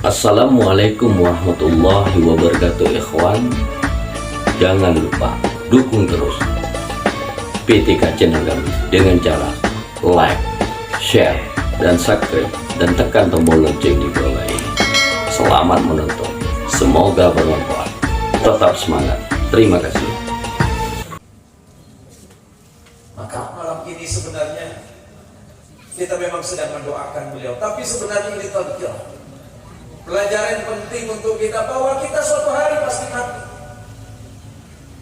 Assalamualaikum warahmatullahi wabarakatuh ikhwan. Jangan lupa dukung terus PTK Channel kami dengan cara like, share, dan subscribe, dan tekan tombol lonceng di bawah ini. Selamat menonton, semoga bermanfaat. Tetap semangat, terima kasih. Maka malam ini sebenarnya kita memang sedang mendoakan beliau, tapi sebenarnya ini tadhkirah, pelajaran penting untuk kita bahwa kita suatu hari pasti mati.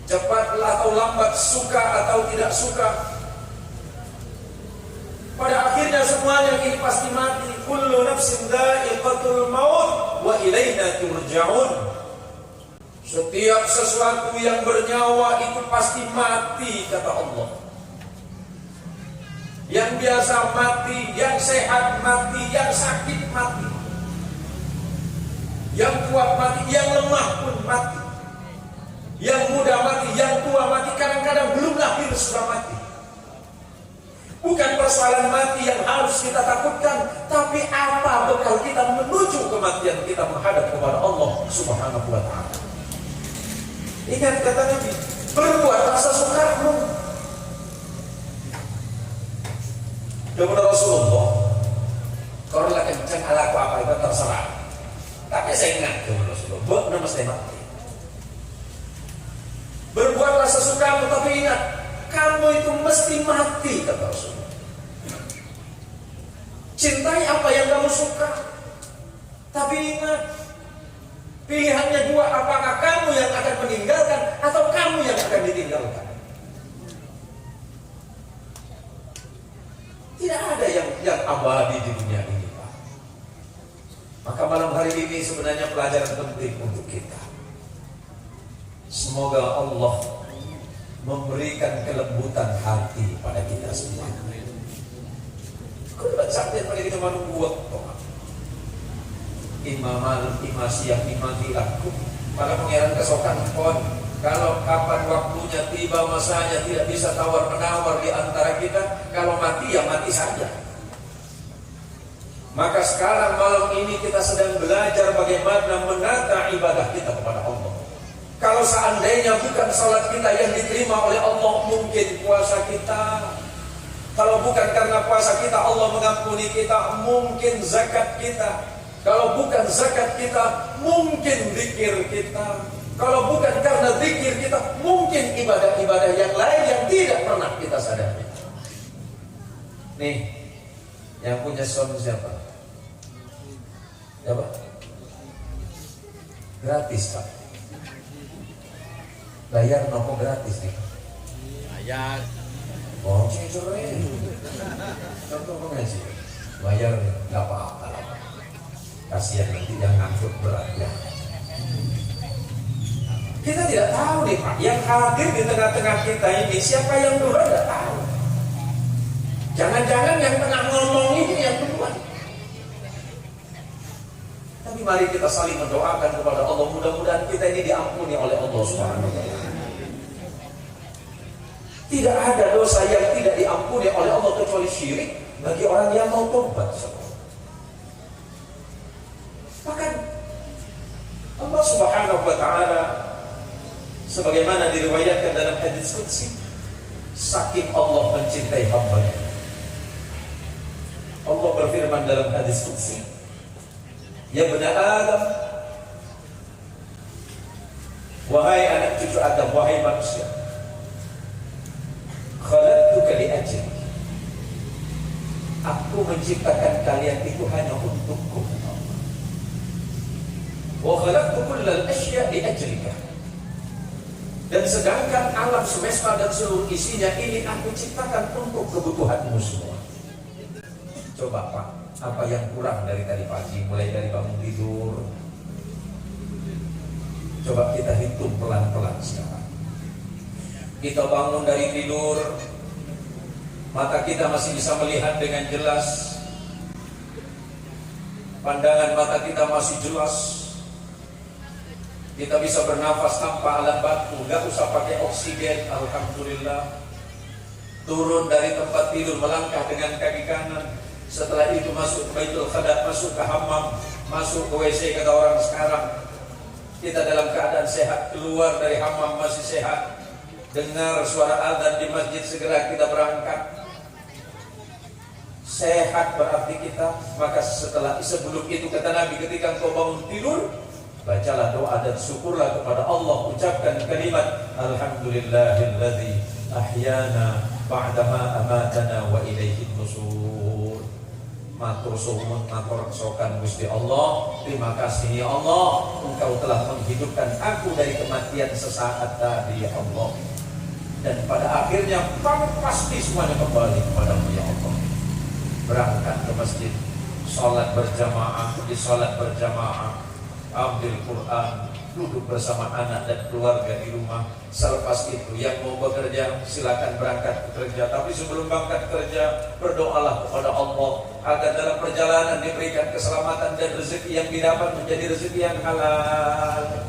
Cepat atau lambat, suka atau tidak suka, pada akhirnya semuanya ini pasti mati. Kullu nafsin dha'iqatul maut wa ilaina turja'un. Setiap sesuatu yang bernyawa itu pasti mati, kata Allah. Yang biasa mati, yang sehat mati, yang sakit mati, yang kuat mati, yang lemah pun mati, yang muda mati, yang tua mati, kadang-kadang belum lahir sudah mati. Bukan persoalan mati yang harus kita takutkan, tapi apa bekal kita menuju kematian kita menghadap kepada Allah Subhanahu wa ta'ala. Ingat kata Nabi, berbuatlah sesukamu. Kepada Rasulullah, kalau lah kencang alaku apa itu terserah. Tapi saya ingat kepada Rasulullah, buat nama saya mati. Berbuatlah sesukamu, tapi ingat, kamu itu mesti mati, kata Rasulullah. Cintai apa yang kamu suka, tapi ingat, pilihannya dua, apakah kamu yang akan meninggalkan atau kamu yang akan ditinggalkan. Tidak ada yang abadi di dunia ini, Pak. Maka malam hari ini sebenarnya pelajaran penting untuk kita. Semoga Allah memberikan kelembutan hati pada kita semua. Kalau sampai pada kita malu buat imamal imasiyak imatilaku pada pengiran kesokan pon. Kalau kapan waktunya tiba masanya tidak bisa tawar menawar di antara kita. Kalau mati ya mati saja. Maka sekarang malam ini kita sedang belajar bagaimana menata ibadah kita kepada Allah. Kalau seandainya bukan salat kita yang diterima oleh Allah, mungkin puasa kita. Kalau bukan karena puasa kita Allah mengampuni kita, mungkin zakat kita. Kalau bukan zakat kita, mungkin zikir kita. Kalau bukan karena zikir kita, mungkin ibadah-ibadah yang lain yang tidak pernah kita sadari. Nih, yang punya sound siapa? Siapa? Gratis, Pak. Bayar nopo gratis nih. Bayar. Oh, cengcornya. Contoh pengaji. Bayar nggak apa-apa. Kasihan nanti yang ngangkut berat ya. Kita tidak tahu nih Pak, yang hadir di tengah-tengah kita ini siapa yang duluan tidak tahu. Jangan-jangan yang tengah ngomong ini yang duluan. Tapi mari kita saling mendoakan kepada Allah, mudah-mudahan kita ini diampuni oleh Allah Subhanahu wa ta'ala. Tidak ada dosa yang tidak diampuni oleh Allah kecuali syirik bagi orang yang mau tobat. Bahkan Allah Subhanahu wa ta'ala sebagaimana diriwayatkan dalam hadis qudsi, saking Allah mencintai hamba-Nya. Allah berfirman dalam hadis qudsi, ya bani Adam, wahai anak cucu Adam, wahai manusia, khalaqtuka li ajli, aku menciptakan kalian itu hanya untukku. Wa khalaqtu kullal asya' li ajlika. Dan sedangkan alam semesta dan seluruh isinya ini aku ciptakan untuk kebutuhanmu semua. Coba Pak, apa yang kurang dari tadi pagi, mulai dari bangun tidur? Coba kita hitung pelan-pelan sekarang. Kita bangun dari tidur, mata kita masih bisa melihat dengan jelas, pandangan mata kita masih jelas. Kita bisa bernafas tanpa alat bantu, nggak usah pakai oksigen, alhamdulillah. Turun dari tempat tidur, melangkah dengan kaki kanan, Setelah itu masuk ke Baitul Khala, masuk ke hammam, masuk ke WC kata orang sekarang, kita dalam keadaan sehat, keluar dari hammam masih sehat, dengar suara azan di masjid segera kita berangkat. Sehat berarti kita. Maka sebelum itu kata Nabi, ketika engkau bangun tidur, bacalah doa dan syukurlah kepada Allah, ucapkan kalimat alhamdulillahilladzi ahyana ba'dama amatana wa ilaihin nusur. Matur suwun, matur sokan Gusti Allah, terima kasih ya Allah, engkau telah menghidupkan aku dari kematian sesaat tadi ya Allah, dan pada akhirnya kami pasti semuanya kembali kepadamu ya Allah. Berangkat ke masjid, sholat berjamaah, di sholat berjamaah, ambil Quran, duduk bersama anak dan keluarga di rumah. Selepas itu yang mau bekerja silakan berangkat bekerja, tapi sebelum berangkat kerja berdoalah kepada Allah agar dalam perjalanan diberikan keselamatan dan rezeki yang didapat menjadi rezeki yang halal.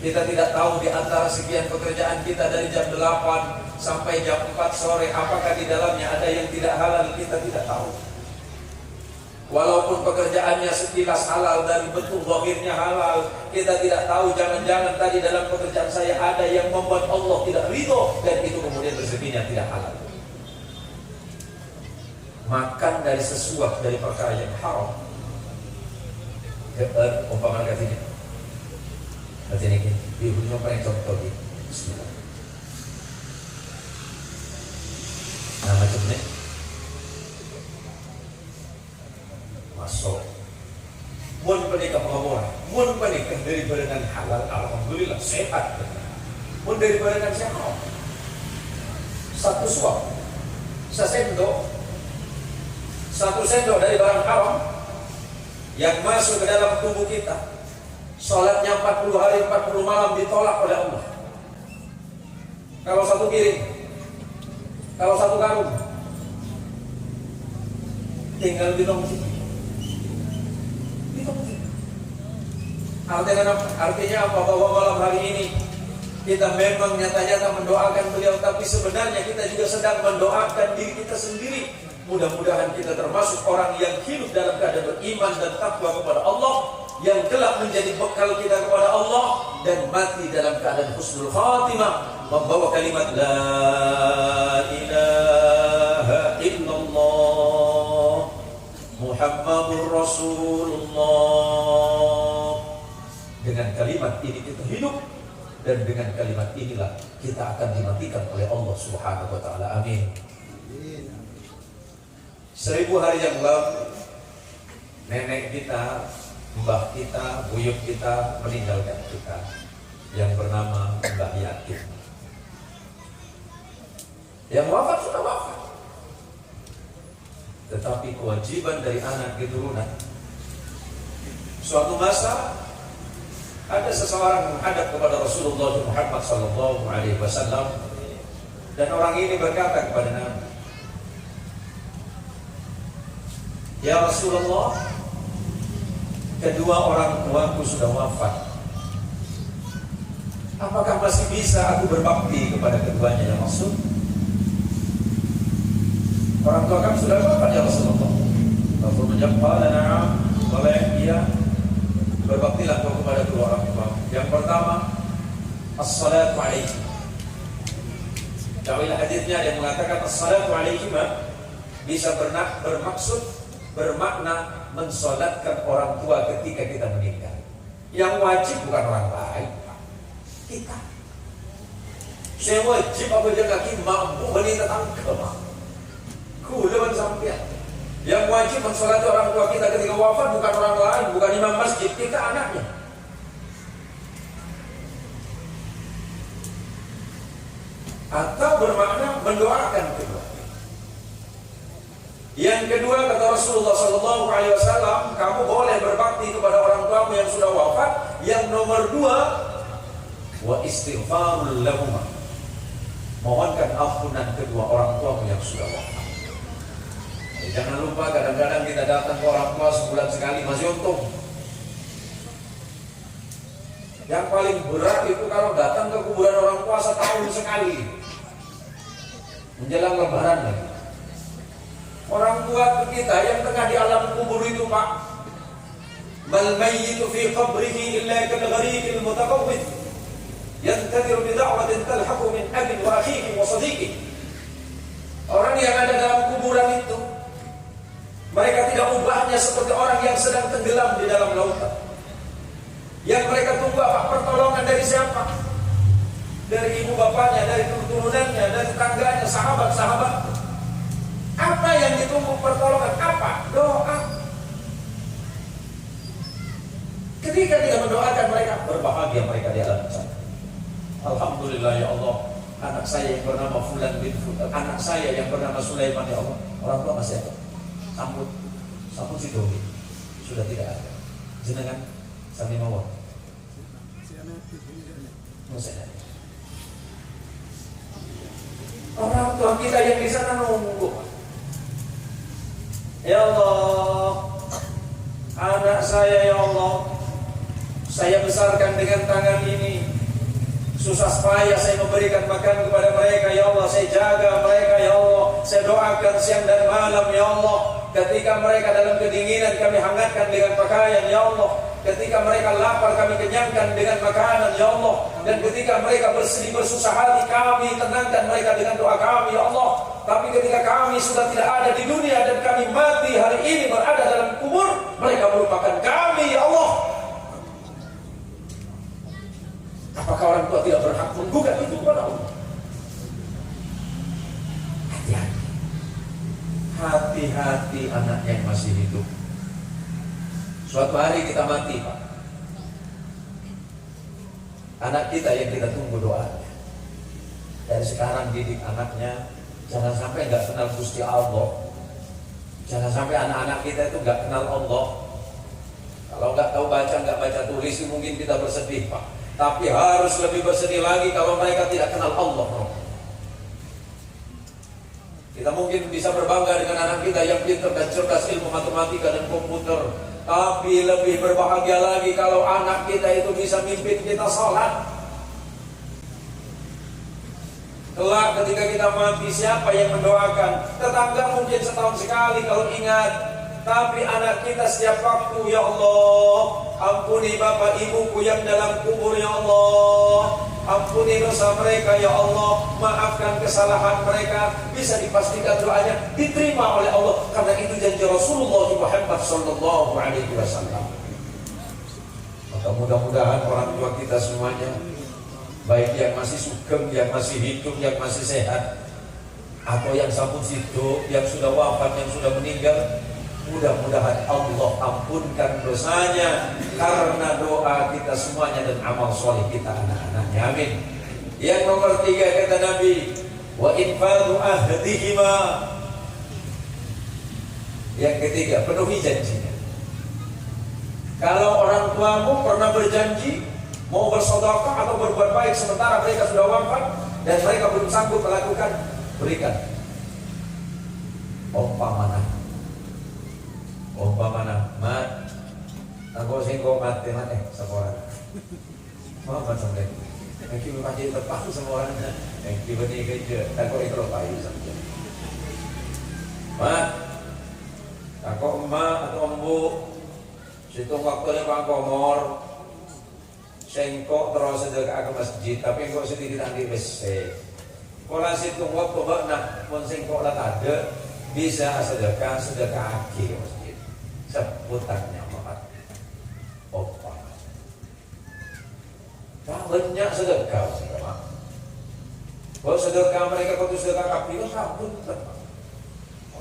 Kita tidak tahu di antara sekian pekerjaan kita dari jam 8 sampai jam 4 sore apakah di dalamnya ada yang tidak halal, kita tidak tahu. Walaupun pekerjaannya sekilas halal dan bentuk zahirnya halal, kita tidak tahu jangan-jangan tadi dalam pekerjaan saya ada yang membuat Allah tidak ridho dan itu kemudian rezekinya tidak halal. Makan dari sesuap dari perkara yang haram. Umpama katanya. Katanya gini, ibunya paling contoh gitu. Bismillah. Nah macam ni masuk mun pernikah pengamuran, mun pernikah dari badangan halal, alhamdulillah sehat. Mun dari badangan sehat, satu suap, satu sendok dari barang haram yang masuk ke dalam tubuh kita, sholatnya 40 hari 40 malam ditolak oleh Allah. Kalau satu piring, kalau satu karung, tinggal minum situ. Artinya apa? Bahwa malam hari ini kita memang nyata-nyata mendoakan beliau, tapi sebenarnya kita juga sedang mendoakan diri kita sendiri. Mudah-mudahan kita termasuk orang yang hidup dalam keadaan beriman dan takwa kepada Allah, yang kelak menjadi bekal kita kepada Allah, dan mati dalam keadaan husnul khatimah, membawa kalimat la ilaha illallah Muhammadur Rasulullah. Dengan kalimat ini kita hidup, dan dengan kalimat inilah kita akan dimatikan oleh Allah Subhanahu wa taala. Amin. 1000 hari yang lalu nenek kita, mbah kita, buyut kita meninggalkan kita, yang bernama Mbah Yakin. Yang wafat sudah wafat, tetapi kewajiban dari anak keturunan. Suatu masa ada seseorang menghadap kepada Rasulullah Muhammad SAW, dan orang ini berkata kepada Nabi, ya Rasulullah, kedua orang tuaku sudah wafat. Apakah masih bisa aku berbakti kepada keduanya ya Rasul? Orang tua kami sudah wafat ya Rasulullah. Rasul menjawab, na'am, boleh, iya. Berbaktilah kau kepada kedua orang tua. Yang pertama, as-salatu alaihi. Dalam hadisnya yang mengatakan as-salatu alaihi bisa bermakna mensolatkan orang tua ketika kita meninggal. Yang wajib bukan orang lain, kita. Saya wajib apabila kaki mampu menita tangkap. Kulewan sampai. Yang wajib mensolati orang tua kita ketika wafat bukan orang lain, bukan imam masjid, kita anaknya. Atau bermakna mendoakan kedua. Yang kedua kata Rasulullah SAW, kamu boleh berbakti kepada orang tuamu yang sudah wafat. Yang nomor 2, wa istighfarul lahuma, mohonkan ampunan kedua orang tuamu yang sudah wafat. Jangan lupa kadang-kadang kita datang ke orang tua sebulan sekali masih untung. Yang paling berat itu kalau datang ke kuburan orang tua setahun sekali, menjelang lebaran lagi. Orang tua kita yang tengah di alam kubur itu Pak, Mal mayyitu fi qabrihi illa kal ghariqil mutaqawwid yantadiru bi da'watin talhaqu min abin wa akhihi wa sadiqih. Orang yang ada dalam kuburan itu, mereka tidak ubahnya seperti orang yang sedang tenggelam di dalam lautan. Yang mereka tunggu apa? Pertolongan dari siapa? Dari ibu bapaknya, dari turunannya, dari tetangganya, sahabat-sahabat. Apa yang ditunggu pertolongan? Apa? Doa. Ketika dia mendoakan mereka, berbahagia mereka di alam sana. Alhamdulillah ya Allah, anak saya yang bernama Fulan bin Fulan, anak saya yang bernama Sulaiman ya Allah. Orang tua masih ada. Sampun si Dogi sudah tidak ada. Jenengan sami mawon. Masih ada. Orang tua kita yang di sana nunggu. Ya Allah, anak saya ya Allah, saya besarkan dengan tangan ini. Susah payah saya memberikan makan kepada mereka ya Allah. Saya jaga mereka ya Allah. Saya doakan siang dan malam ya Allah. Ketika mereka dalam kedinginan kami hangatkan dengan pakaian ya Allah. Ketika mereka lapar kami kenyangkan dengan makanan ya Allah. Dan ketika mereka bersedih bersusah hati kami tenangkan mereka dengan doa kami ya Allah. Tapi ketika kami sudah tidak ada di dunia dan kami mati hari ini berada dalam kubur, mereka merupakan kami ya Allah. Apakah orang tua tidak berhak menggugat itu kepada Allah? Hati-hati anak yang masih hidup. Suatu hari kita mati, Pak. Anak kita yang kita tunggu doanya. Dari sekarang didik anaknya, jangan sampai nggak kenal Gusti Allah. Jangan sampai anak-anak kita itu nggak kenal Allah. Kalau nggak tahu baca, nggak baca tulis, mungkin kita bersedih, Pak. Tapi harus lebih bersedih lagi kalau mereka tidak kenal Allah. Kita mungkin bisa berbangga dengan anak kita yang pintar dan cerdas ilmu matematika dan komputer. Tapi lebih berbahagia lagi kalau anak kita itu bisa mimpin kita sholat. Kelak ketika kita mati, siapa yang mendoakan? Tetangga mungkin setahun sekali kalau ingat. Tapi anak kita setiap waktu, ya Allah, ampuni bapak ibuku yang dalam kubur ya Allah. Ampuni dosa mereka ya Allah. Maafkan kesalahan mereka. Bisa dipastikan doanya diterima oleh Allah. Karena itu janji Rasulullah Muhammad sallallahu alaihi wasallam. Maka mudah-mudahan orang tua kita semuanya, baik yang masih sugeng, yang masih hidup, yang masih sehat, atau yang sampun hidup, yang sudah wafat, yang sudah meninggal, mudah-mudahan Allah ampunkan dosanya karena doa kita semuanya dan amal soleh kita anak-anaknya. Amin. Yang nomor 3 kata Nabi, wa infadu ahdihima. Yang ketiga, penuhi janjinya. Kalau orang tuamu pernah berjanji mau bersedekah atau berbuat baik sementara mereka sudah wafat dan mereka belum sanggup melakukan, berikan. Umpamana mat aku singko mati sekolah mau kan sampai kita pasti terpaku semua orang kita ni kerja aku itu payu saja mat aku emak atau embu situ waktu ni Pak Komor singko terus sedekah ke masjid tapi kok sedikit nanti besek kalau situ waktu nak pun singko lah ada bisa sedekah ke masjid sebutannya Muhammad opa banyak sedekah kalau sedekah mereka kalau sedekah kapi itu sabun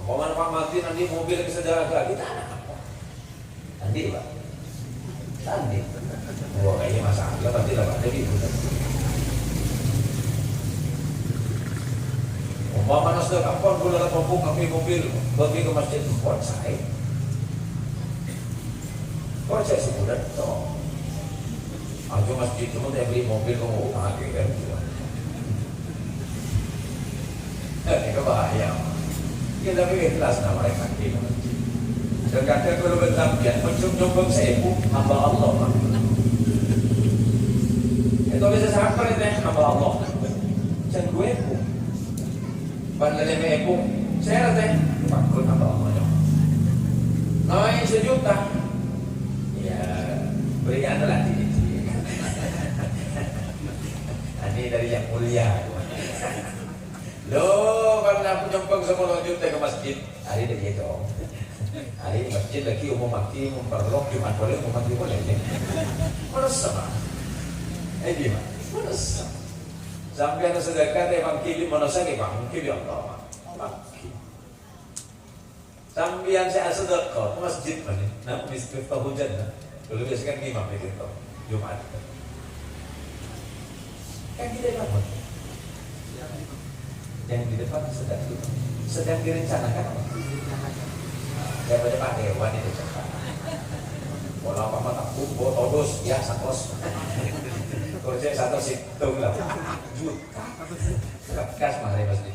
omongan Pak Mati nanti mobil ke sedekah kita apa nanti Pak nanti wah kayaknya masalah pasti lah Pak jadi omongan sedekah pun boleh mampu kami mobil pergi ke masjid buat saya. Kau cek sebulan toh. Aku masjid cuma dia beli mobil kamu pakai kan. Itu bahaya. Kita pilih kelas nama mereka kita. Dan kadang kalau bertabiat mencung-cung sebu hamba Allah. Itu bisa sampai deh hamba Allah. Jangan gue pun. Pandai pun. Saya teh takut hamba Allah. Naik 1 juta. Ya, iya. Loh, karena penyempeng 10 juta ke masjid. Hari ini gitu. Hari masjid lagi umum mati, memperlok, Jumat boleh, umum mati boleh. Mana sama? Gimana? Mana sama? Sampai ada sedekah, emang kili mana saya bang? Kili Allah. Sampai saya sedekah, masjid mana? Nah, miskin hujan. Kalau biasa kan imam itu, Jumat. Kan kita bangun. Yang di depan sedang direncanakan. Daripada Pak Dewan itu cepat. Bola apa mata kumbo todus ya sakos. Kerja satu situng lah. Juta. Kas mari masjid.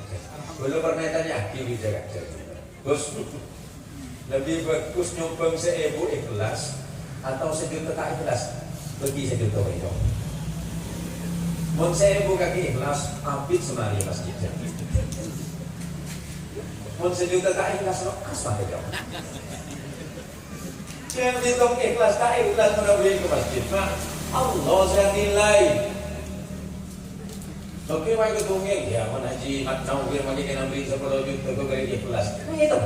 Belum permintaannya kiri jaga. Gus lebih bagus nyumbang 1000 ikhlas atau 1 juta tak ikhlas. Bagi 1 juta itu. Mun 1000 kaki ikhlas, apit semari masjid. Mun 1 juta tak ikhlas, kas mah itu. Yang dihitung ikhlas tak ikhlas menabung ke masjid, mah Allah saya nilai. Oke, mai ketungnya ya, mun haji mat nawir magi kena beli 10 juta ke kali ikhlas. Nah itu.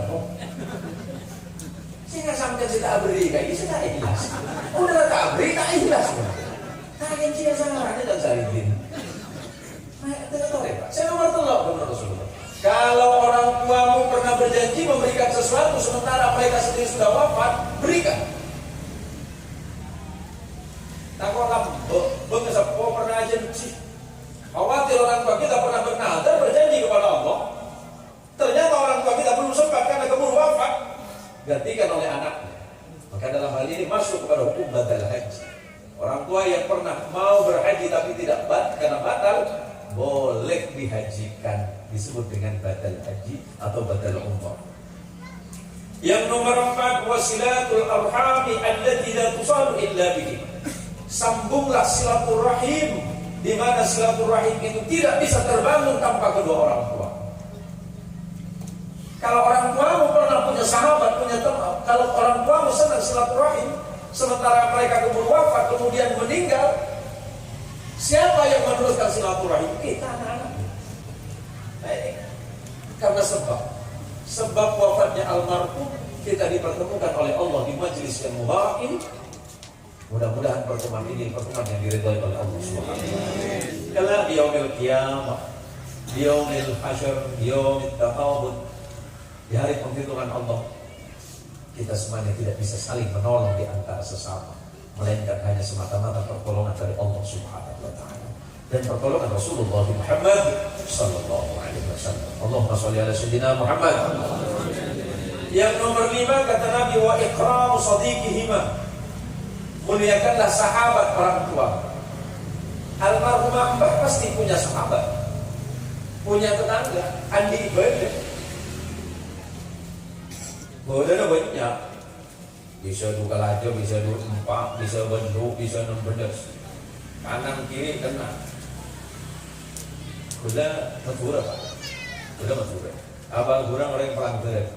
Saya nggak sampai kita beri kayak ini saya ikhlas. Udah tak beri tak ikhlas. Kalian cia sangat dan cariin. Saya nomor telok benar Rasulullah. Kalau orang tuamu pernah berjanji memberikan sesuatu sementara mereka sendiri sudah wafat, berikan. Tak kau bengesepo pernah janji. Khawatir orang tua kita pernah bernazar berjanji kepada Allah. Ternyata orang tua kita belum sempat karena keburu wafat. Gantikan oleh anaknya. Maka dalam hal ini masuk kepada hukum batal haji. Orang tua yang pernah mau berhaji tapi tidak karena batal, boleh dihajikan, disebut dengan batal haji atau batal umrah. Yang nomor 4, wasilatul arhami allati la tusalu illa bihi. Sambunglah silaturahim, di mana silaturahim itu tidak bisa terbangun tanpa kedua orang tua. Kalau orang tuamu pernah punya sahabat, punya teman, kalau orang tuamu senang silaturahim, sementara mereka keburu wafat kemudian meninggal, siapa yang meneruskan silaturahim? Kita anak-anaknya. Karena sebab wafatnya almarhum, kita dipertemukan oleh Allah di majelis yang mubarak ini. Mudah-mudahan pertemuan ini pertemuan yang diridhai oleh Allah Subhanahu wa taala. Kala di yaumil qiyamah, di yaumil hasyr, di yaumil taqabud, di hari penghitungan Allah, kita semuanya tidak bisa saling menolong di antara sesama, melainkan hanya semata-mata pertolongan dari Allah Subhanahu wa taala dan pertolongan Rasulullah Muhammad sallallahu alaihi wasallam. Allahumma shalli ala sayyidina Muhammad. Yang nomor 5 kata Nabi, wa ikramu sadiqihima. Muliakanlah sahabat orang tua. Almarhumah Mbah pasti punya sahabat, punya tetangga, andi ibadah. Boleh banyak. Bisa duka lajo, bisa dua empat, bisa bendu, bisa enam belas. Kanan kiri kena. Gula Madura Pak. Gula Madura. Abang kurang orang pelanggaran.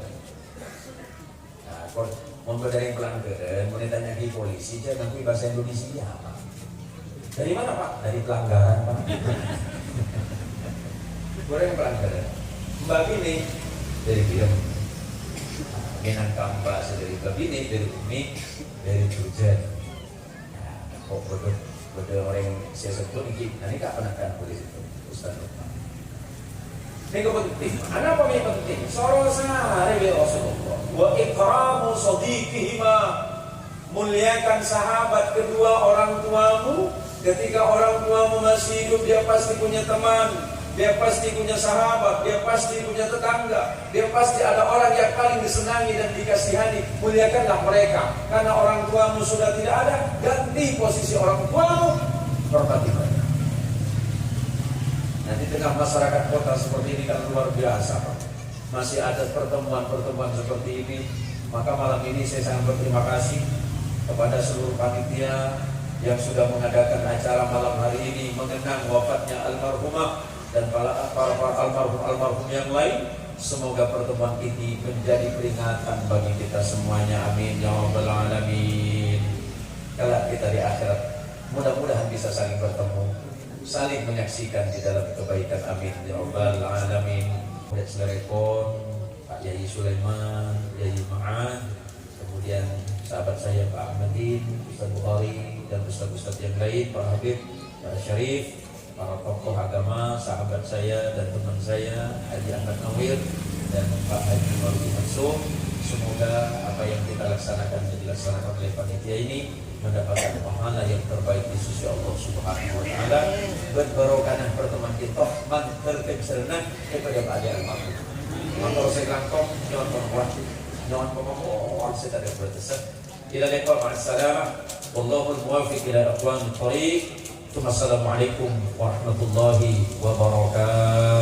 Nah, mau dari pelanggaran, mau ditanya di polisi, saya nanti bahasa Indonesia apa? Dari mana Pak? Dari pelanggaran Pak. Kurang pelanggaran. Mbak ini dari film. Minang bahasa dari Kabini, dari Umi, dari Tujan. Kok bodoh orang yang saya sebut ini, nanti tak pernah kan polisi itu, Ustaz Lukman. Ini penting. Apa yang penting? Sorong sehari ya Rasulullah. Wa ikramu sadiqihima, muliakan sahabat kedua orang tuamu. Ketika orang tuamu masih hidup, dia pasti punya teman, dia pasti punya sahabat, dia pasti punya tetangga, dia pasti ada orang yang paling disenangi dan dikasihani. Muliakanlah mereka. Karena orang tuamu sudah tidak ada, ganti posisi orang tuamu, hormati mereka. Nah, di tengah masyarakat kota seperti ini kan luar biasa Pak. Masih ada pertemuan-pertemuan seperti ini. Maka malam ini saya sangat berterima kasih kepada seluruh panitia yang sudah mengadakan acara malam hari ini mengenang wafatnya almarhumah dan para almarhum yang lain. Semoga pertemuan ini menjadi peringatan bagi kita semuanya. Amin ya rabbal alamin. Kalau kita di akhirat mudah-mudahan bisa saling bertemu, saling menyaksikan di dalam kebaikan. Amin ya rabbal alamin. Murid Selerepon, Pak Yai Sulaiman, Yai Ma'ad, kemudian sahabat saya Pak Ahmadin, Ustaz Bukhari, dan ustaz-ustaz yang lain, Pak Habib, Pak Syarif, para tokoh agama, sahabat saya dan teman saya Haji Ahmad Nawir dan Pak Haji Marudi Mansur. Semoga apa yang kita laksanakan dan dilaksanakan oleh panitia ini mendapatkan pahala yang terbaik di sisi Allah Subhanahu wa taala. Berbarokah pertemuan kita manterkecerna kepada pada almarhum. Motor saya langkong nyon perempuan, nyon pemohon saya tak berdesak. Ila liqa ma'assalamah. Wallahul muwaffiq ila aqwamit thoriq. Assalamualaikum warahmatullahi wabarakatuh.